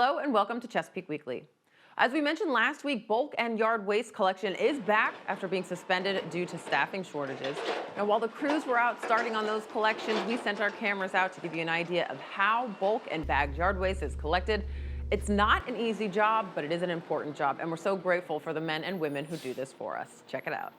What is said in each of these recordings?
Hello and welcome to Chesapeake Weekly. As we mentioned last week, bulk and yard waste collection is back after being suspended due to staffing shortages. Now, while the crews were out starting on those collections, we sent our cameras out to give you an idea of how bulk and bagged yard waste is collected. It's not an easy job, but it is an important job, and we're so grateful for the men and women who do this for us. Check it out.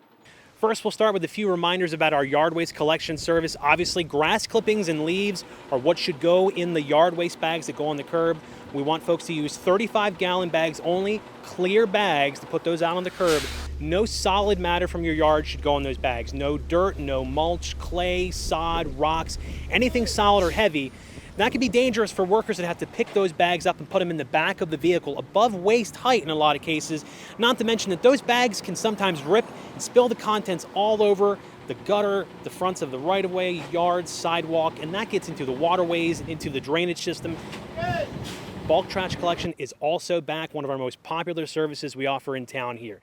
First, we'll start with a few reminders about our yard waste collection service. Obviously, grass clippings and leaves are what should go in the yard waste bags that go on the curb. We want folks to use 35-gallon bags only, clear bags to put those out on the curb. No solid matter from your yard should go in those bags. No dirt, no mulch, clay, sod, rocks, anything solid or heavy. That can be dangerous for workers that have to pick those bags up and put them in the back of the vehicle above waist height in a lot of cases. Not to mention that those bags can sometimes rip and spill the contents all over the gutter, the fronts of the right-of-way, yards, sidewalk, and that gets into the waterways and into the drainage system. Bulk trash collection is also back, one of our most popular services we offer in town here.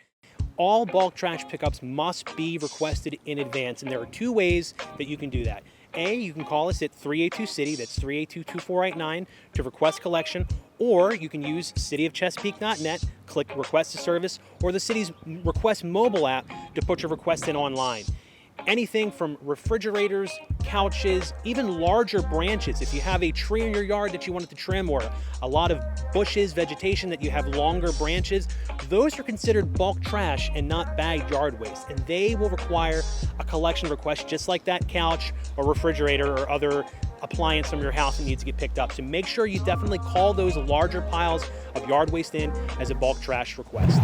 All bulk trash pickups must be requested in advance, and there are two ways that you can do that. A, you can call us at 382-CITY, that's 382-2489, to request collection, or you can use cityofchesapeake.net, click Request a Service, or the city's Request mobile app to put your request in online. Anything from refrigerators, couches, even larger branches. If you have a tree in your yard that you wanted to trim, or a lot of bushes, vegetation that you have longer branches, those are considered bulk trash and not bagged yard waste. And they will require a collection request just like that couch or refrigerator or other appliance from your house that needs to get picked up. So make sure you definitely call those larger piles of yard waste in as a bulk trash request.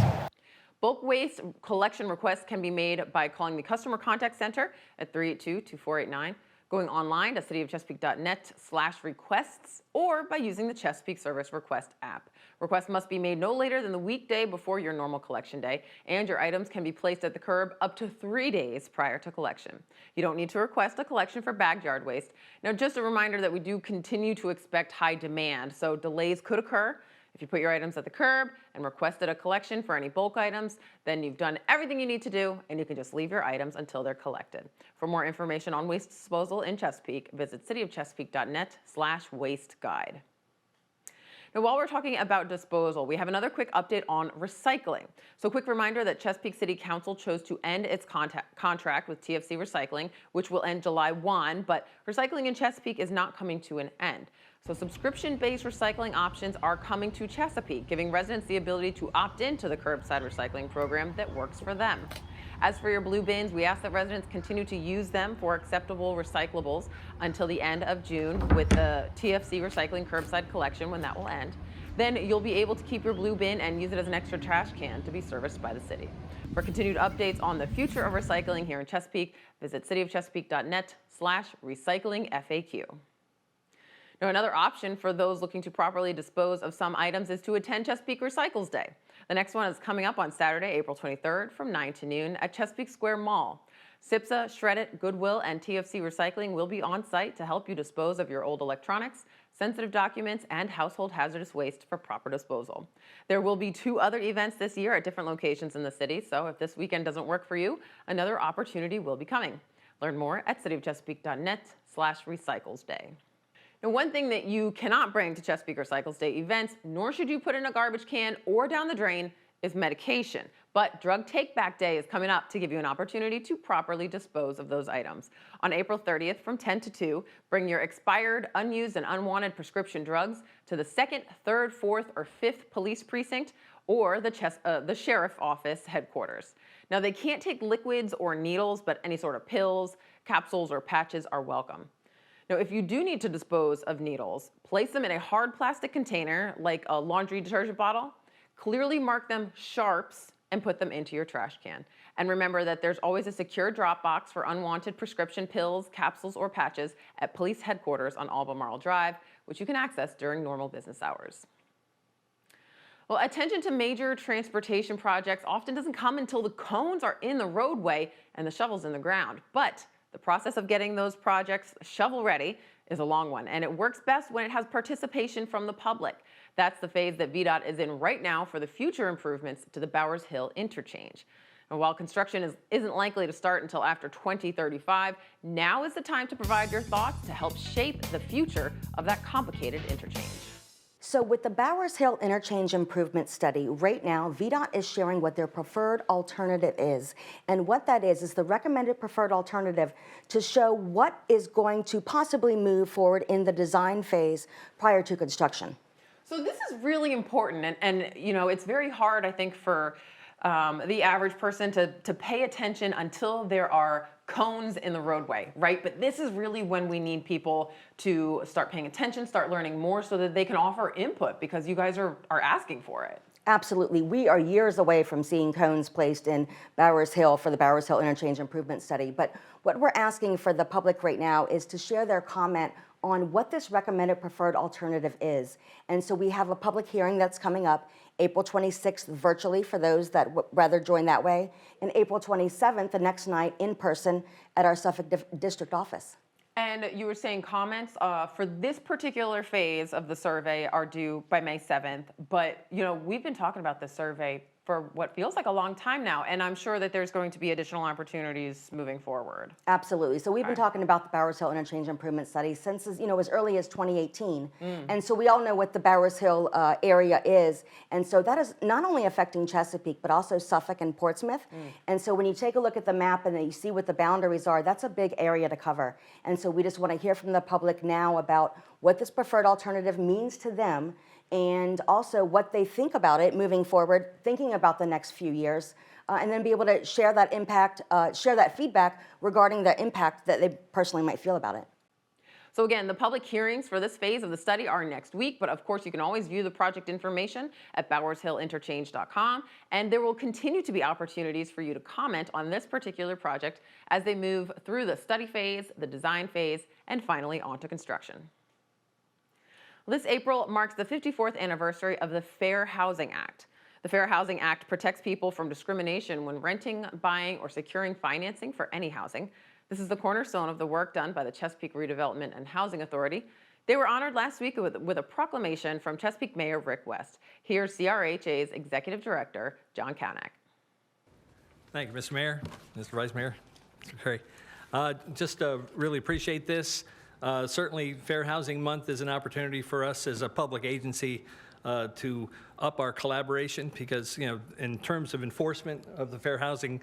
Bulk waste collection requests can be made by calling the Customer Contact Center at 382-2489, going online to cityofchesapeake.net/requests, or by using the Chesapeake Service Request app. Requests must be made no later than the weekday before your normal collection day, and your items can be placed at the curb up to 3 days prior to collection. You don't need to request a collection for bagged yard waste. Now, just a reminder that we do continue to expect high demand, so delays could occur. If you put your items at the curb and requested a collection for any bulk items, then you've done everything you need to do, and you can just leave your items until they're collected. For more information on waste disposal in Chesapeake, visit cityofchesapeake.net/waste guide. Now, while we're talking about disposal, we have another quick update on recycling. So, quick reminder that Chesapeake City Council chose to end its contract with TFC Recycling, which will end July 1, but recycling in Chesapeake is not coming to an end. So, subscription-based recycling options are coming to Chesapeake, giving residents the ability to opt into the curbside recycling program that works for them. As for your blue bins, we ask that residents continue to use them for acceptable recyclables until the end of June with the TFC Recycling curbside collection, when that will end. Then you'll be able to keep your blue bin and use it as an extra trash can to be serviced by the city. For continued updates on the future of recycling here in Chesapeake, visit cityofchesapeake.net/recyclingFAQ. Now, another option for those looking to properly dispose of some items is to attend Chesapeake Recycles Day. The next one is coming up on Saturday, April 23rd from 9 to noon at Chesapeake Square Mall. SIPSA, Shred It, Goodwill, and TFC Recycling will be on site to help you dispose of your old electronics, sensitive documents, and household hazardous waste for proper disposal. There will be 2 other events this year at different locations in the city, so if this weekend doesn't work for you, another opportunity will be coming. Learn more at cityofchesapeake.net/recycles day. Now, one thing that you cannot bring to Chesapeake Recycles Day events, nor should you put in a garbage can or down the drain, is medication. But Drug Take-Back Day is coming up to give you an opportunity to properly dispose of those items. On April 30th from 10 to 2, bring your expired, unused, and unwanted prescription drugs to the 2nd, 3rd, 4th, or 5th Police Precinct or the Sheriff Office headquarters. Now, they can't take liquids or needles, but any sort of pills, capsules, or patches are welcome. Now, if you do need to dispose of needles, place them in a hard plastic container like a laundry detergent bottle. Clearly mark them sharps and put them into your trash can. And remember that there's always a secure drop box for unwanted prescription pills, capsules, or patches at police headquarters on Albemarle Drive, which you can access during normal business hours. Well, attention to major transportation projects often doesn't come until the cones are in the roadway and the shovels in the ground. But the process of getting those projects shovel-ready is a long one, and it works best when it has participation from the public. That's the phase that VDOT is in right now for the future improvements to the Bowers Hill interchange. And while construction isn't likely to start until after 2035, now is the time to provide your thoughts to help shape the future of that complicated interchange. So with the Bowers Hill Interchange Improvement Study, right now, VDOT is sharing what their preferred alternative is. And what that is the recommended preferred alternative to show what is going to possibly move forward in the design phase prior to construction. So this is really important, and you know, it's very hard, I think, for the average person to pay attention until there are cones in the roadway, right? But this is really when we need people to start paying attention, start learning more so that they can offer input, because you guys are asking for it. Absolutely. We are years away from seeing cones placed in Bowers Hill for the Bowers Hill Interchange Improvement Study. But what we're asking for the public right now is to share their comment on what this recommended preferred alternative is. And so we have a public hearing that's coming up April 26th virtually for those that would rather join that way, and April 27th, the next night, in person at our Suffolk District office. And you were saying comments for this particular phase of the survey are due by May 7th. But, you know, we've been talking about this survey for what feels like a long time now. And I'm sure that there's going to be additional opportunities moving forward. Absolutely. So we've been talking about the Bowers Hill Interchange Improvement Study since, you know, as early as 2018. And so we all know what the Bowers Hill area is. And so that is not only affecting Chesapeake, but also Suffolk and Portsmouth. And so when you take a look at the map and then you see what the boundaries are, that's a big area to cover. And so we just want to hear from the public now about what this preferred alternative means to them, and also what they think about it moving forward, thinking about the next few years, and then be able to share that impact, share that feedback regarding the impact that they personally might feel about it. So again, the public hearings for this phase of the study are next week, but of course you can always view the project information at bowershillinterchange.com, and there will continue to be opportunities for you to comment on this particular project as they move through the study phase, the design phase, and finally onto construction. This April marks the 54th anniversary of the Fair Housing Act. The Fair Housing Act protects people from discrimination when renting, buying, or securing financing for any housing. This is the cornerstone of the work done by the Chesapeake Redevelopment and Housing Authority. They were honored last week with a proclamation from Chesapeake Mayor Rick West. Here's CRHA's Executive Director, John Kanak. Thank you, Mr. Mayor, Mr. Vice Mayor, Mr. Curry. Just really appreciate this. Certainly, Fair Housing Month is an opportunity for us as a public agency to up our collaboration, because, you know, in terms of enforcement of the Fair Housing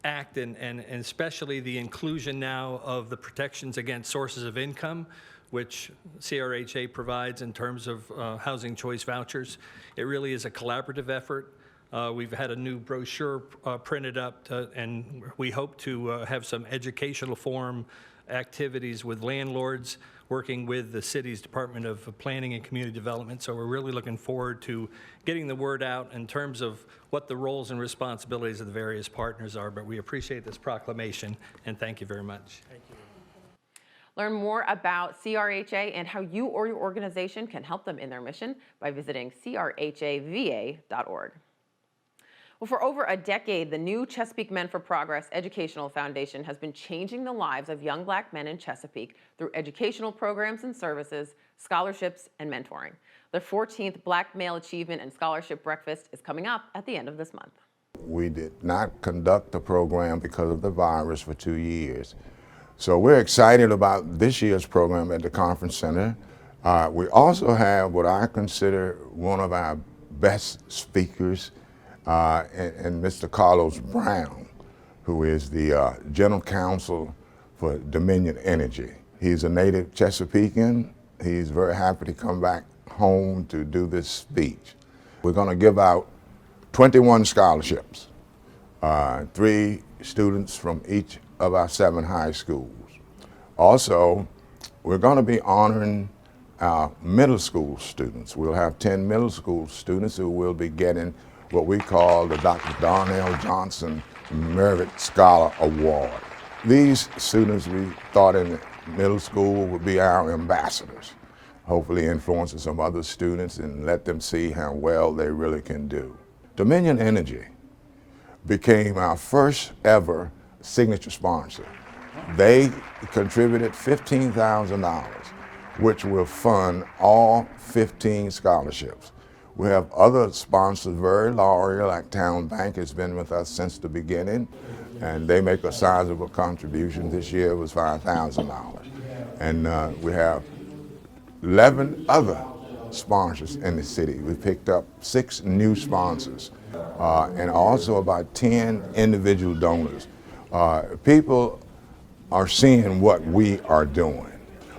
Act and especially the inclusion now of the protections against sources of income, which CRHA provides in terms of housing choice vouchers, it really is a collaborative effort. We've had a new brochure printed up, and we hope to have some educational forum activities with landlords, working with the city's Department of Planning and Community Development. So we're really looking forward to getting the word out in terms of what the roles and responsibilities of the various partners are. But we appreciate this proclamation, and thank you very much. Thank you. Learn more about CRHA and how you or your organization can help them in their mission by visiting crhava.org. Well, for over a decade, the new Chesapeake Men for Progress Educational Foundation has been changing the lives of young Black men in Chesapeake through educational programs and services, scholarships, and mentoring. The 14th Black Male Achievement and Scholarship Breakfast is coming up at the end of this month. We did not conduct the program because of the virus for 2 years. So we're excited about this year's program at the Conference Center. We also have what I consider one of our best speakers, and Mr. Carlos Brown, who is the General Counsel for Dominion Energy. He's a native Chesapeakean. He's very happy to come back home to do this speech. We're going to give out 21 scholarships, 3 students from each of our 7 high schools. Also, we're going to be honoring our middle school students. We'll have 10 middle school students who will be getting what we call the Dr. Darnell Johnson Merit Scholar Award. These students, we thought in middle school, would be our ambassadors, hopefully influencing some other students and let them see how well they really can do. Dominion Energy became our first ever signature sponsor. They contributed $15,000, which will fund all 15 scholarships. We have other sponsors, very loyal, like Town Bank has been with us since the beginning, and they make a sizable contribution. This year was $5,000. And we have 11 other sponsors in the city. We picked up 6 new sponsors and also about 10 individual donors. People are seeing what we are doing.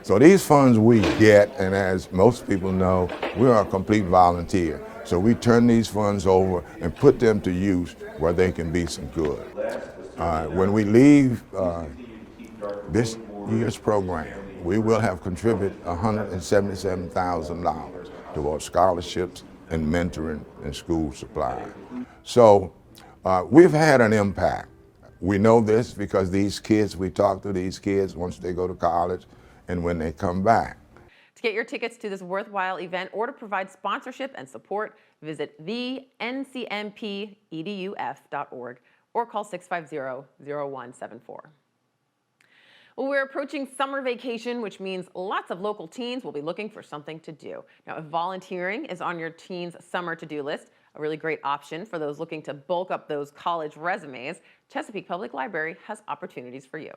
So these funds we get, and as most people know, we are a complete volunteer. So we turn these funds over and put them to use where they can be some good. When we leave this year's program, we will have contributed $177,000 towards scholarships and mentoring and school supply. So we've had an impact. We know this because these kids, we talk to these kids once they go to college and when they come back. To get your tickets to this worthwhile event or to provide sponsorship and support, visit thencmpeduf.org or call 650-0174. Well, we're approaching summer vacation, which means lots of local teens will be looking for something to do. Now, if volunteering is on your teen's summer to-do list, a really great option for those looking to bulk up those college resumes, Chesapeake Public Library has opportunities for you.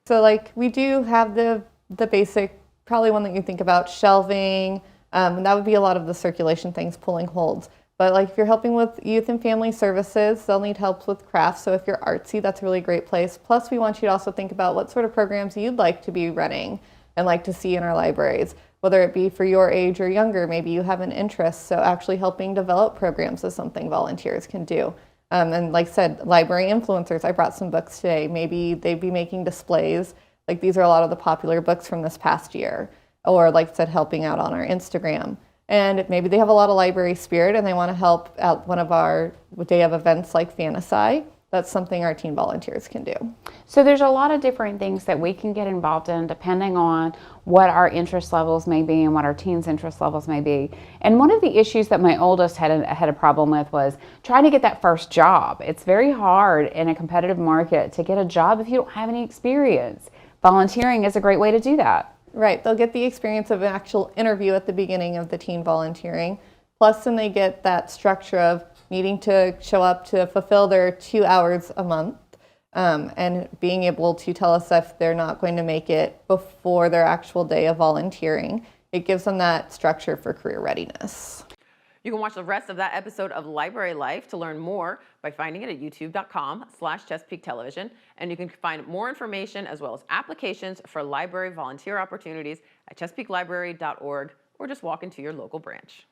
So like we do have the basic, probably one that you think about, shelving, and that would be a lot of the circulation things, pulling holds. But like if you're helping with youth and family services, they'll need help with crafts. So if you're artsy, that's a really great place. Plus we want you to also think about what sort of programs you'd like to be running and like to see in our libraries, whether it be for your age or younger. Maybe you have an interest. So actually helping develop programs is something volunteers can do. And like I said, library influencers, I brought some books today. Maybe they'd be making displays. Like these are a lot of the popular books from this past year. Or like I said, helping out on our Instagram. And maybe they have a lot of library spirit and they want to help at one of our day of events like Fantasy. That's something our teen volunteers can do. So there's a lot of different things that we can get involved in depending on what our interest levels may be and what our teens' interest levels may be. And one of the issues that my oldest had a problem with was trying to get that first job. It's very hard in a competitive market to get a job if you don't have any experience. Volunteering is a great way to do that. Right, they'll get the experience of an actual interview at the beginning of the teen volunteering. Plus then they get that structure of needing to show up to fulfill their 2 hours a month and being able to tell us if they're not going to make it before their actual day of volunteering. It gives them that structure for career readiness. You can watch the rest of that episode of Library Life to learn more by finding it at youtube.com/Chesapeake Television. And you can find more information as well as applications for library volunteer opportunities at chesapeakelibrary.org or just walk into your local branch.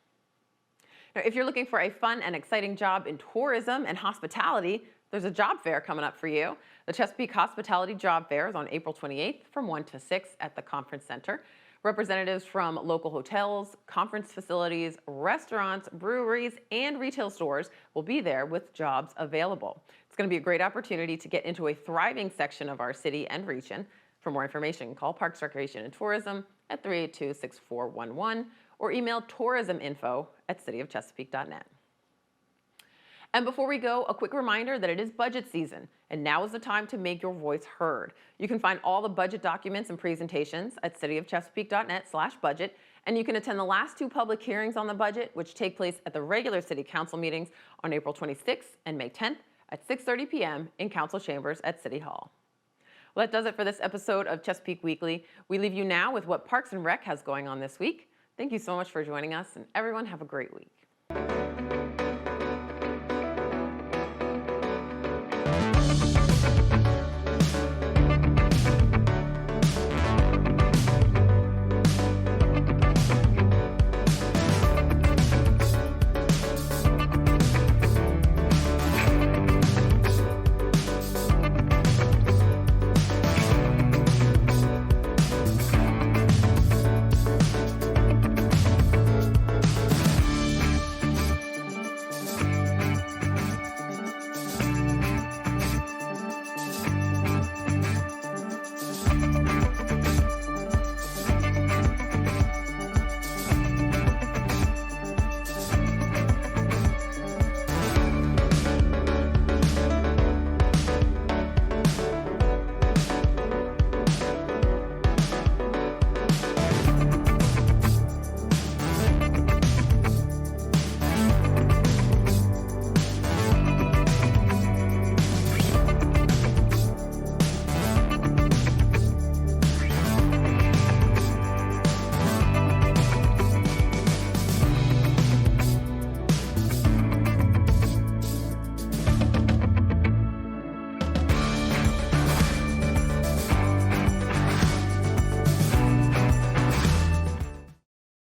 Now, if you're looking for a fun and exciting job in tourism and hospitality, there's a job fair coming up for you. The Chesapeake Hospitality Job Fair is on April 28th from 1 to 6 at the Conference Center. Representatives from local hotels, conference facilities, restaurants, breweries, and retail stores will be there with jobs available. It's going to be a great opportunity to get into a thriving section of our city and region. For more information, call Parks, Recreation, and Tourism at 382-6411 or email tourisminfo@cityofchesapeake.net. And before we go, a quick reminder that it is budget season, and now is the time to make your voice heard. You can find all the budget documents and presentations at cityofchesapeake.net/budget, and you can attend the last 2 public hearings on the budget, which take place at the regular City Council meetings on April 26th and May 10th at 6:30 p.m. in Council Chambers at City Hall. Well, that does it for this episode of Chesapeake Weekly. We leave you now with what Parks and Rec has going on this week. Thank you so much for joining us, and everyone have a great week.